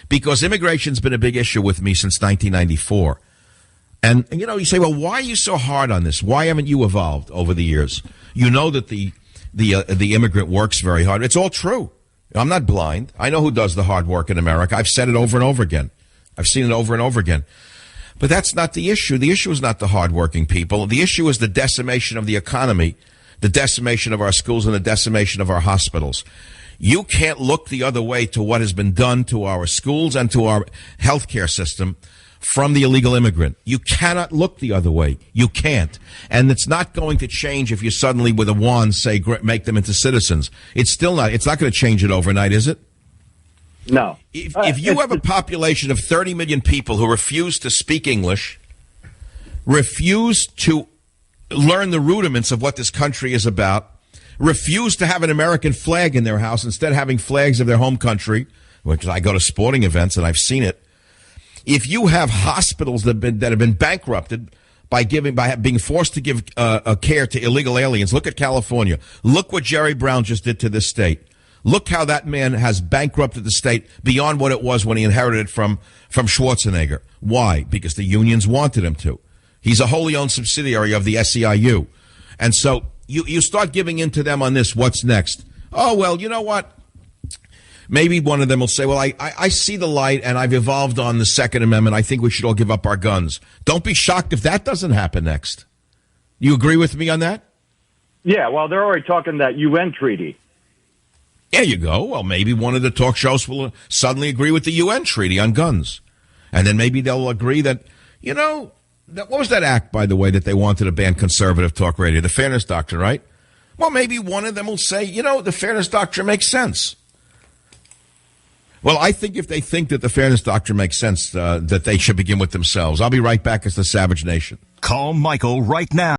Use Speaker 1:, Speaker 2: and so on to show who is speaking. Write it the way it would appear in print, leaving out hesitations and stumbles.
Speaker 1: because immigration's been a big issue with me since 1994. And you say, well, why are you so hard on this? Why haven't you evolved over the years? You know that the immigrant works very hard. It's all true. I'm not blind. I know who does the hard work in America. I've said it over and over again. I've seen it over and over again. But that's not the issue. The issue is not the hardworking people. The issue is the decimation of the economy, the decimation of our schools, and the decimation of our hospitals. You can't look the other way to what has been done to our schools and to our healthcare system from the illegal immigrant. You cannot look the other way. You can't. And it's not going to change if you suddenly, with a wand, say, make them into citizens. It's not going to change it overnight, is it?
Speaker 2: No.
Speaker 1: If you have a population of 30 million people who refuse to speak English, refuse to learn the rudiments of what this country is about, refuse to have an American flag in their house, instead having flags of their home country, which I go to sporting events and I've seen it. If you have hospitals that have been bankrupted by being forced to give care to illegal aliens, look at California. Look what Jerry Brown just did to this state. Look how that man has bankrupted the state beyond what it was when he inherited it from Schwarzenegger. Why? Because the unions wanted him to. He's a wholly owned subsidiary of the SEIU. And so you start giving in to them on this, what's next? Oh, well, you know what? Maybe one of them will say, well, I see the light and I've evolved on the Second Amendment. I think we should all give up our guns. Don't be shocked if that doesn't happen next. You agree with me on that?
Speaker 2: Yeah, well, they're already talking that UN treaty.
Speaker 1: There you go. Well, maybe one of the talk shows will suddenly agree with the UN treaty on guns. And then maybe they'll agree that, what was that act, by the way, that they wanted to ban conservative talk radio? The Fairness Doctrine, right? Well, maybe one of them will say, the Fairness Doctrine makes sense. Well, I think if they think that the Fairness Doctrine makes sense, that they should begin with themselves. I'll be right back as the Savage Nation.
Speaker 3: Call Michael right now.